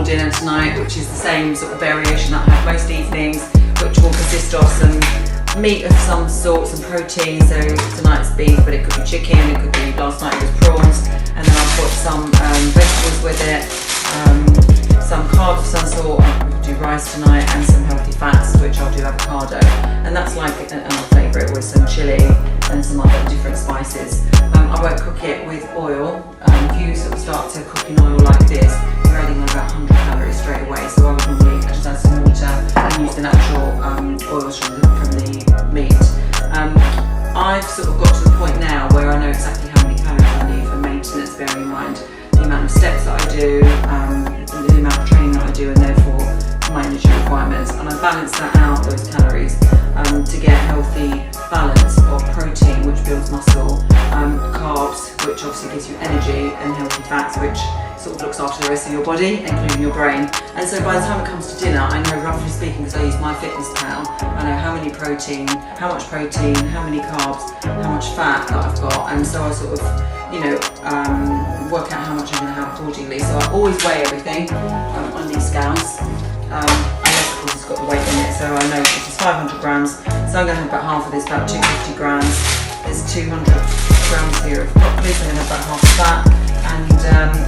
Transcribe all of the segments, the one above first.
dinner tonight, which is the same sort of variation that I have most evenings, which will consist of some meat of some sort, some protein. So tonight's beef, but it could be chicken, it could be, last night it was prawns, and then I'll put some vegetables with it, some carbs of some sort. I'll do rice tonight, and some healthy fats, which I'll do avocado, and that's like my favourite, with some chilli and some other different spices. I won't cook it with oil. If you sort of start to cook in oil like this, you're adding about 100 calories straight away. So I would normally just add some water and use the natural oils from the meat. I've sort of got to the point now where I know exactly how many calories I need for maintenance, bearing in mind the amount of steps that I do, the amount of training that I do, and therefore my energy requirements, and I balance that out, those calories, to get a healthy balance of protein, which builds muscle, carbs, which obviously gives you energy, and healthy fats, which sort of looks after the rest of your body, including your brain. And so by the time it comes to dinner, I know, roughly speaking, because I use MyFitnessPal, I know how much protein, how many carbs, how much fat that I've got, and so I sort of, work out how much I'm going to have accordingly. So I always weigh everything on these scales. Unless of course it's got the weight in it, so I know this is 500 grams, so I'm going to have about half of this, about 250 grams. There's 200 grams here of broccoli, so I'm going to have about half of that, and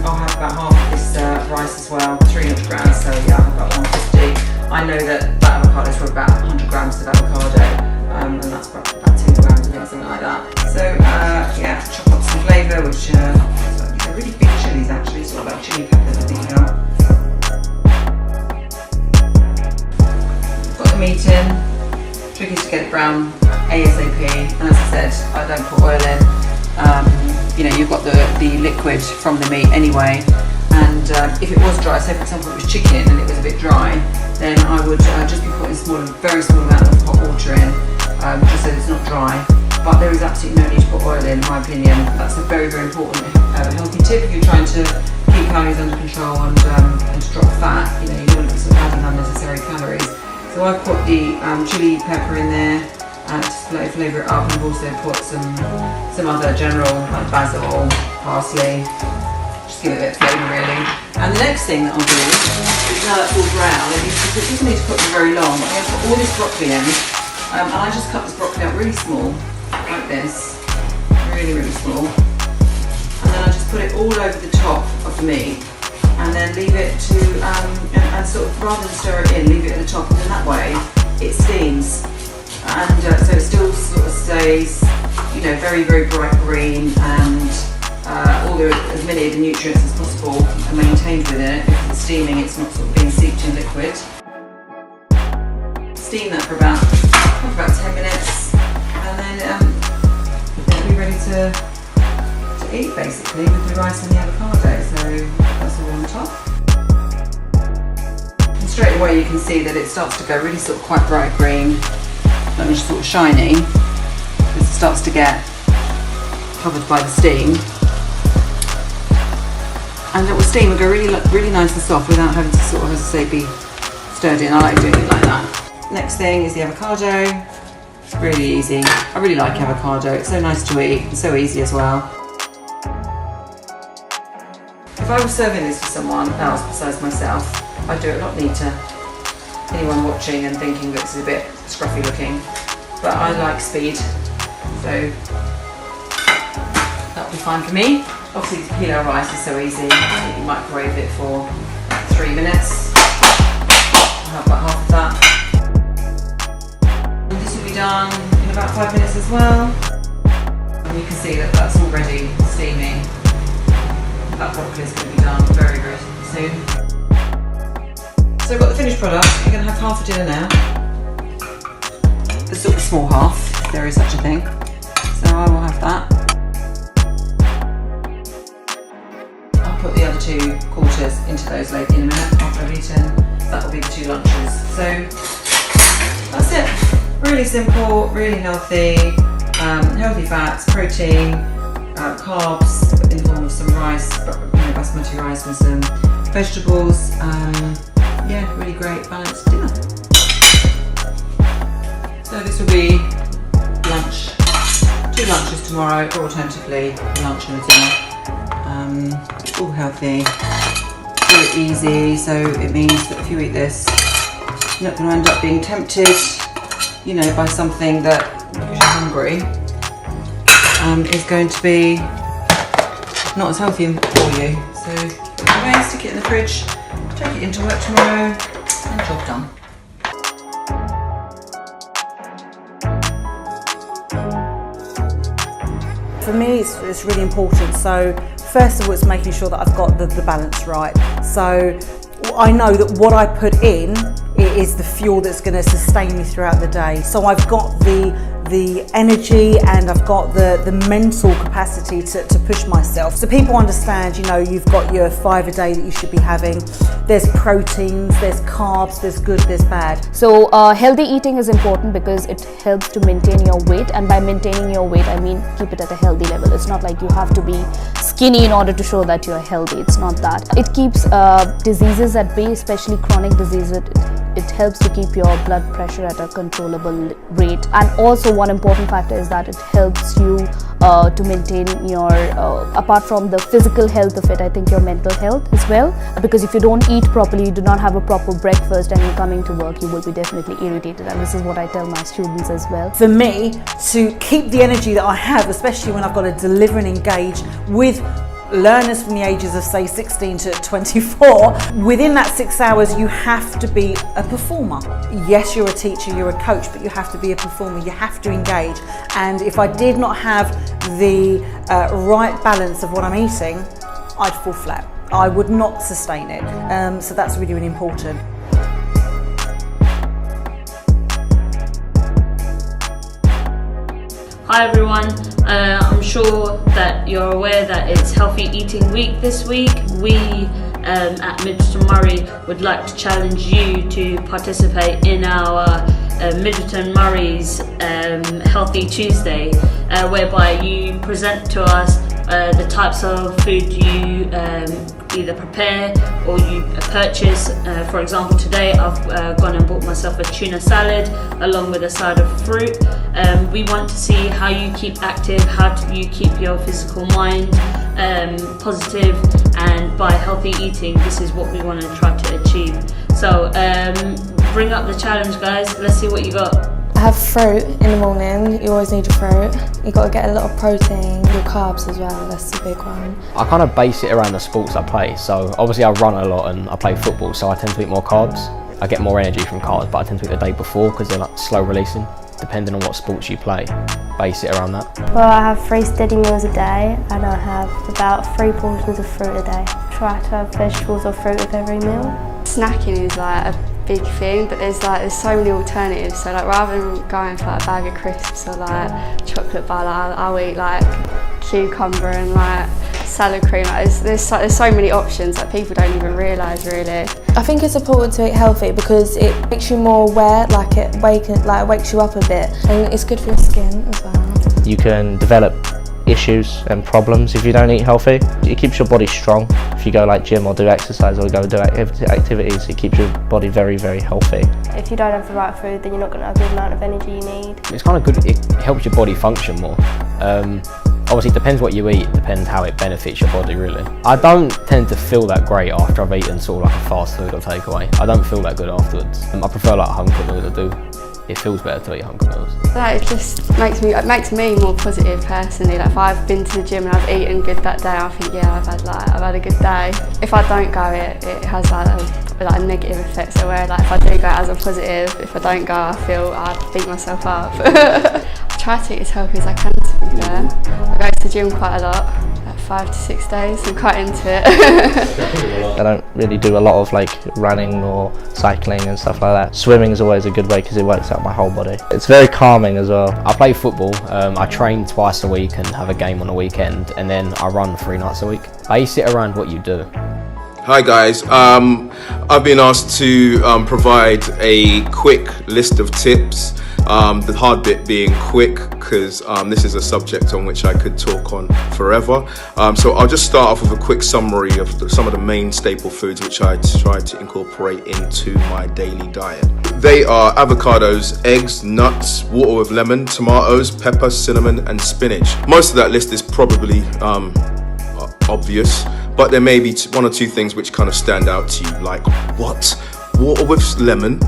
I'll have about half of this rice as well, 300 grams, so yeah, I'll have about 150. I know that avocado is for about 100 grams of avocado, and that's about 10 grams, I think, something like that. So yeah, chop up some flavour, which they're really big chilies actually, sort of like chili peppers I think they are. Got the meat in, tricky to get it brown ASAP, and as I said, I don't put oil in. You've got the liquid from the meat anyway, and if it was dry, say for example it was chicken and it was a bit dry, then I would just be putting a very small amount of hot water in, just so it's not dry. But there is absolutely no need to put oil in my opinion. That's a very, very important healthy tip if you're trying to keep calories under control and to drop fat. You don't want to be sort of adding unnecessary calories. So I've put the chili pepper in there to flavour it up, and I've also put some other general like basil, parsley, just give it a bit of flavour really. And the next thing that I'll do is, now that's all brown, it doesn't need to cook for very long, but I'm going to put all this broccoli in, and I just cut this broccoli out really small, like this, really, really small, and then I just put it all over the top of the meat, and then leave it to, and sort of, rather than stir it in, leave it at the top, and then that way it steams, and so it still sort of stays, very, very bright green, and as many of the nutrients as possible are maintained within it, because it's steaming, it's not sort of being seeped in liquid. Steam that for about 10 minutes, and then it'll be ready to eat basically, with the rice and the avocado. So that's all on top. And straight away you can see that it starts to go really sort of quite bright green, and sort of shiny. It starts to get covered by the steam, and it will steam and go really nice and soft without having to sort of, as I say, be stirred in. I like doing it like that. Next thing is the avocado. Really easy. I really like avocado. It's so nice to eat and so easy as well. If I was serving this for someone else besides myself, I'd do it a lot neater. Anyone watching and thinking that this is a bit scruffy looking, but I like speed, so that'll be fine for me. Obviously the pilau rice is so easy. You microwave it for 3 minutes. I'll have about half of that. And this will be done in about 5 minutes as well. And you can see that that's already steaming. That broccoli is going to be done very, very soon. So I've got the finished product. I'm going to have half for dinner now. The sort of small half, if there is such a thing. So I will have that. I'll put the other 2 quarters into those later in a minute after I've eaten. That will be the 2 lunches. So that's it. Really simple, really healthy, healthy fats, protein, carbs in the form of some rice, basmati rice, and some vegetables. Yeah, really great balanced dinner. So this will be lunch, 2 lunches tomorrow, or alternatively lunch and a dinner. All healthy, all very easy, so it means that if you eat this, you're not going to end up being tempted, you know, by something that, because you're hungry, is going to be not as healthy for you. So put it away, stick it in the fridge, take it into work tomorrow, and job done. For me, it's really important. So first of all, it's making sure that I've got the balance right. So I know that what I put in is the fuel that's going to sustain me throughout the day. So I've got the energy and I've got the mental capacity to push myself. So people understand, you know, you've got your 5 a day that you should be having. There's proteins, there's carbs, there's good, there's bad. So healthy eating is important because it helps to maintain your weight, and by maintaining your weight, I mean keep it at a healthy level. It's not like you have to be skinny in order to show that you're healthy. It's not that. It keeps diseases at bay, especially chronic diseases. It helps to keep your blood pressure at a controllable rate, and also one important factor is that it helps you to maintain your apart from the physical health of it, I think your mental health as well, because if you don't eat properly, you do not have a proper breakfast, and you're coming to work, you will be definitely irritated, and this is what I tell my students as well. For me, to keep the energy that I have, especially when I've got to deliver and engage with learners from the ages of say 16 to 24, within that 6 hours you have to be a performer. Yes, you're a teacher, you're a coach, but you have to be a performer, you have to engage. And if I did not have the right balance of what I'm eating, I'd fall flat. I would not sustain it. So that's really, really important. Hi everyone, I'm sure that you're aware that it's Healthy Eating Week this week. We at Middleton Murray would like to challenge you to participate in our Middleton Murray's Healthy Tuesday, whereby you present to us the types of food you either prepare or you purchase. For example, today I've gone and bought myself a tuna salad along with a side of fruit. We want to see how you keep active, how you keep your physical mind positive, and by healthy eating, this is what we want to try to achieve. So bring up the challenge, guys. Let's see what you got. I have fruit in the morning. You always need your fruit. You got to get a lot of protein, your carbs as well. That's the big one. I kind of base it around the sports I play. So obviously I run a lot and I play football, so I tend to eat more carbs. I get more energy from carbs, but I tend to eat the day before because they're like slow releasing, depending on what sports you play. Base it around that. Well, I have 3 steady meals a day, and I have about 3 portions of fruit a day. Try to have vegetables or fruit with every meal. Snacking is like a big thing, but there's so many alternatives. So like rather than going for like a bag of crisps or like chocolate bar, like, I'll eat like cucumber and like salad cream. Like, there's so many options that people don't even realise really. I think it's important to eat healthy because it makes you more aware, like it wakes you up a bit, and it's good for your skin as well. You can develop issues and problems if you don't eat healthy. It keeps your body strong. If you go like gym or do exercise or go do activities, it keeps your body very, very healthy. If you don't have the right food, then you're not going to have the amount of energy you need. It's kind of good, it helps your body function more. Obviously it depends what you eat, it depends how it benefits your body really. I don't tend to feel that great after I've eaten sort of like a fast food or takeaway. I don't feel that good afterwards. I prefer like home cooked meals. I do. It feels better to eat home cooked meals. Like, it just makes me more positive personally. Like if I've been to the gym and I've eaten good that day, I think yeah, I've had a good day. If I don't go, it has like a negative effect. So where like if I do go, it has a positive. If I don't go, I beat myself up. I try to eat as healthy as I can, to be fair. I go to the gym quite a lot, like 5 to 6 days. I'm quite into it. I don't really do a lot of like running or cycling and stuff like that. Swimming is always a good way because it works out my whole body. It's very calming as well. I play football, I train twice a week and have a game on a weekend, and then I run 3 nights a week. Base it around what you do. Hi guys, I've been asked to provide a quick list of tips. The hard bit being quick, because this is a subject on which I could talk on forever. So I'll just start off with a quick summary of some of the main staple foods which I try to incorporate into my daily diet. They are avocados, eggs, nuts, water with lemon, tomatoes, pepper, cinnamon and spinach. Most of that list is probably obvious, but there may be one or two things which kind of stand out to you, like, what? Water with lemon?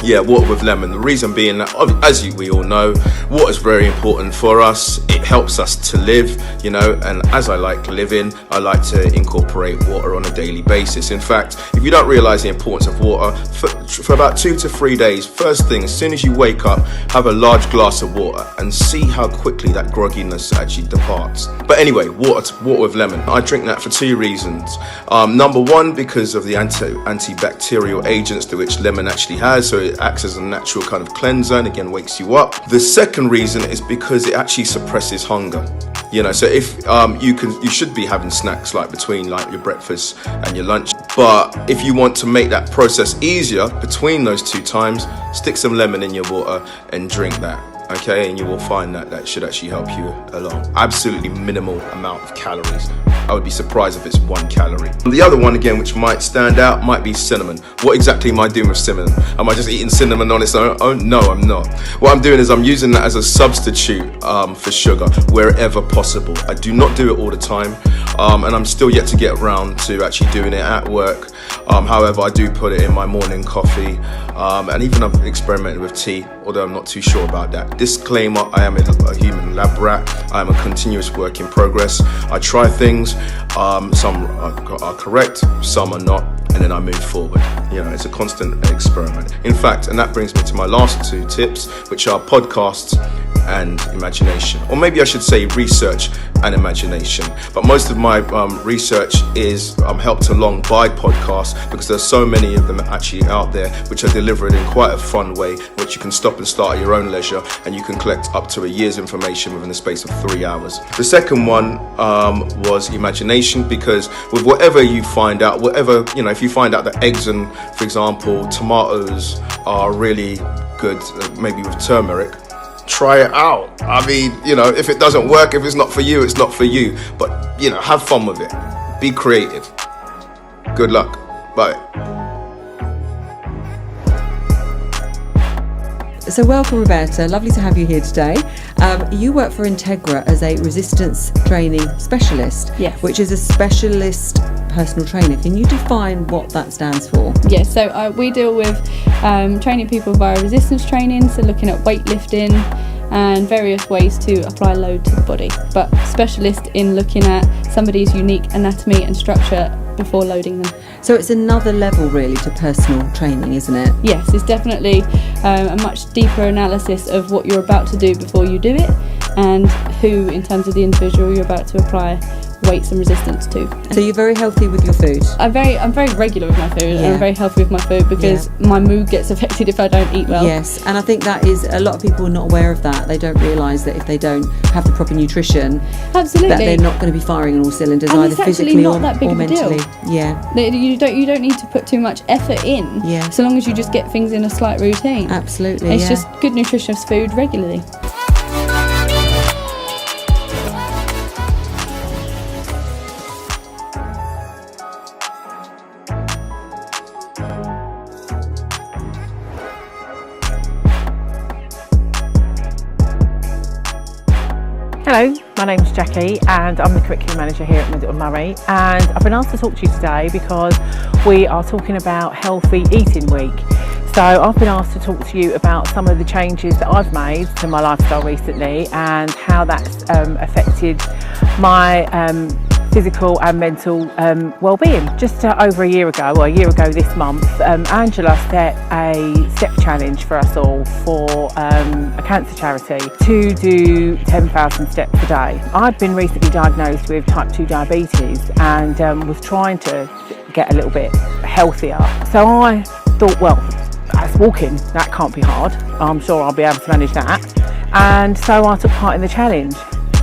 Yeah, water with lemon. The reason being that, as we all know, water is very important for us. It helps us to live, you know, and as I like living, I like to incorporate water on a daily basis. In fact, if you don't realize the importance of water, for about 2 to 3 days, first thing, as soon as you wake up, have a large glass of water and see how quickly that grogginess actually departs. But anyway, water with lemon. I drink that for 2 reasons. Number one, because of the antibacterial agents to which lemon actually has, so it acts as a natural kind of cleanser and again wakes you up. The second reason is because it actually suppresses hunger. You know, so if you should be having snacks like between like your breakfast and your lunch, but if you want to make that process easier between those 2 times, stick some lemon in your water and drink that. Okay, and you will find that that should actually help you along. Absolutely minimal amount of calories. I would be surprised if it's 1 calorie. The other one again, which might stand out, might be cinnamon. What exactly am I doing with cinnamon? Am I just eating cinnamon on its own? Oh, no, I'm not. What I'm doing is I'm using that as a substitute for sugar wherever possible. I do not do it all the time, and I'm still yet to get around to actually doing it at work. However, I do put it in my morning coffee, and even I've experimented with tea, although I'm not too sure about that. Disclaimer, I am a human lab rat. I am a continuous work in progress. I try things, some are correct, some are not, and then I move forward. You know, it's a constant experiment. In fact, and that brings me to my last 2 tips, which are podcasts and imagination, or maybe I should say research and imagination. But most of my research is helped along by podcasts, because there's so many of them actually out there which are delivered in quite a fun way, which you can stop and start at your own leisure, and you can collect up to a year's information within the space of 3 hours. The second one was imagination, because with whatever you find out, whatever, you know, if you find out that eggs and, for example, tomatoes are really good, maybe with turmeric, try it out. I mean, you know, if it doesn't work, if it's not for you, it's not for you. But, you know, have fun with it. Be creative. Good luck. Bye. So welcome, Roberta. Lovely to have you here today. You work for Integra as a resistance training specialist, Yes. which is a specialist personal trainer. Can you define what that stands for? Yes, so we deal with training people via resistance training, so looking at weightlifting and various ways to apply load to the body, but specialist in looking at somebody's unique anatomy and structure before loading them. So it's another level really to personal training, isn't it? Yes, it's definitely a much deeper analysis of what you're about to do before you do it, and who, in terms of the individual, you're about to apply weights and resistance to. So you're very healthy with your food? I'm very regular with my food, and Yeah. I'm very healthy with my food, because my mood gets affected if I don't eat well. Yes, and I think that is, a lot of people are not aware of that. They don't realise that if they don't have the proper nutrition, Absolutely. that they're not going to be firing on all cylinders, And either it's actually physically not that big or of a deal. mentally. Yeah, You don't need to put too much effort in, Yeah. so long as you just get things in a slight routine. absolutely. It's yeah. just good nutritious food regularly. Hello, my name's Jackie and I'm the Curriculum Manager here at Middleton Murray, and I've been asked to talk to you today because we are talking about Healthy Eating Week. So I've been asked to talk to you about some of the changes that I've made to my lifestyle recently and how that's affected my physical and mental well-being. Just over a year ago this month, Angela set a step challenge for us all for a cancer charity to do 10,000 steps a day. I'd been recently diagnosed with type 2 diabetes and was trying to get a little bit healthier. So I thought, well, that's walking, that can't be hard. I'm sure I'll be able to manage that. And so I took part in the challenge.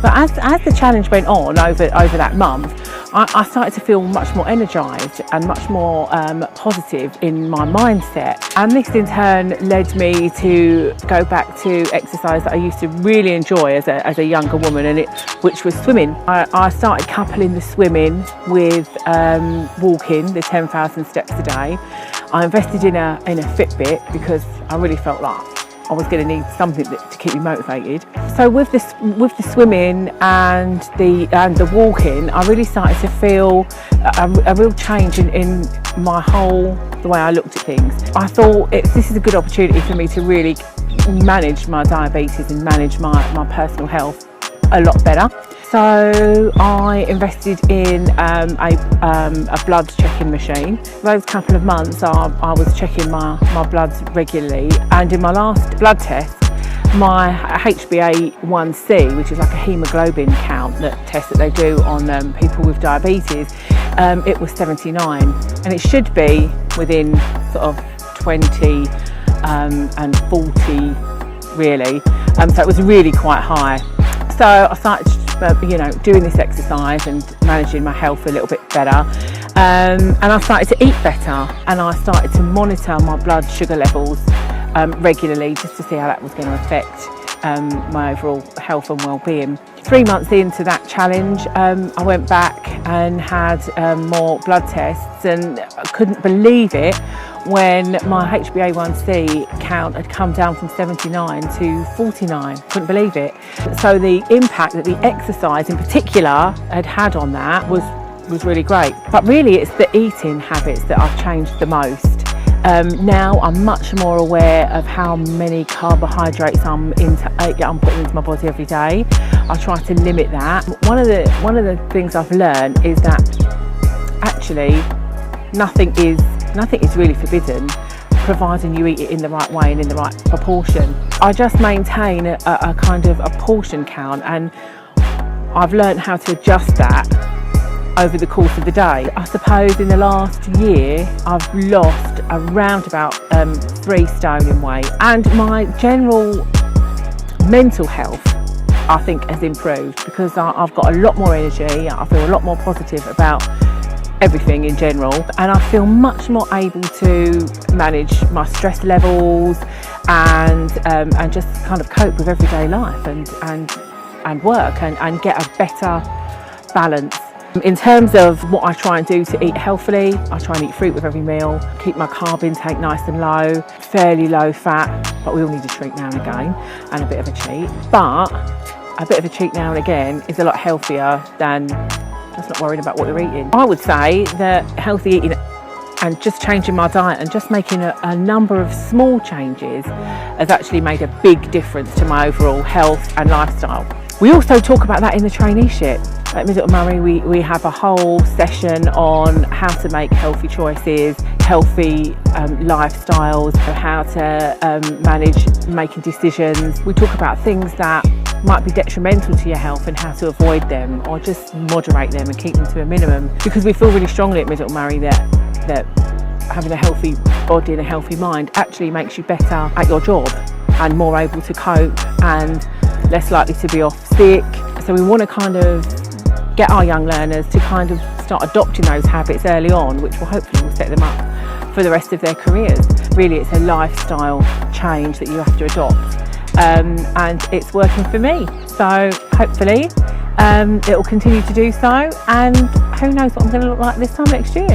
But as the challenge went on over that month, I started to feel much more energised and much more positive in my mindset. And this in turn led me to go back to exercise that I used to really enjoy as a younger woman, which was swimming. I started coupling the swimming with walking, the 10,000 steps a day. I invested in a Fitbit because I really felt like I was going to need something to keep me motivated. So with the swimming and the walking, I really started to feel a real change in the way I looked at things. I thought this is a good opportunity for me to really manage my diabetes and manage my personal health a lot better. So I invested in a blood checking machine. Those couple of months I was checking my bloods regularly, and in my last blood test, my HbA1c, which is like a haemoglobin count test that they do on people with diabetes, it was 79, and it should be within sort of 20 and 40 really, so it was really quite high. So I started doing this exercise and managing my health a little bit better, and I started to eat better, and I started to monitor my blood sugar levels regularly, just to see how that was going to affect my overall health and well-being. 3 months into that challenge, I went back and had more blood tests, and I couldn't believe it when my HbA1c count had come down from 79 to 49. Couldn't believe it. So the impact that the exercise in particular had on that was really great. But really it's the eating habits that I've changed the most. Now I'm much more aware of how many carbohydrates I'm putting into my body every day. I try to limit that. One of the things I've learned is that actually nothing is really forbidden, providing you eat it in the right way and in the right proportion. I just maintain a kind of a portion count, and I've learned how to adjust that over the course of the day. I suppose in the last year I've lost around about 3 stone in weight, and my general mental health I think has improved because I've got a lot more energy. I feel a lot more positive about everything in general, and I feel much more able to manage my stress levels and just kind of cope with everyday life and work and get a better balance. In terms of what I try and do to eat healthily, I try and eat fruit with every meal, keep my carb intake nice and low, fairly low fat, but we all need a treat now and again, and a bit of a cheat. But a bit of a cheat now and again is a lot healthier than just not worrying about what you're eating. I would say that healthy eating and just changing my diet and just making a number of small changes has actually made a big difference to my overall health and lifestyle. We also talk about that in the traineeship. At Mid Murray we have a whole session on how to make healthy choices, healthy lifestyles, how to manage making decisions. We talk about things that might be detrimental to your health and how to avoid them, or just moderate them and keep them to a minimum, because we feel really strongly at Mid Murray that having a healthy body and a healthy mind actually makes you better at your job and more able to cope and less likely to be off sick. So we want to kind of get our young learners to kind of start adopting those habits early on, which will hopefully set them up for the rest of their careers. Really, it's a lifestyle change that you have to adopt, and it's working for me. So hopefully it will continue to do so, and who knows what I'm going to look like this time next year.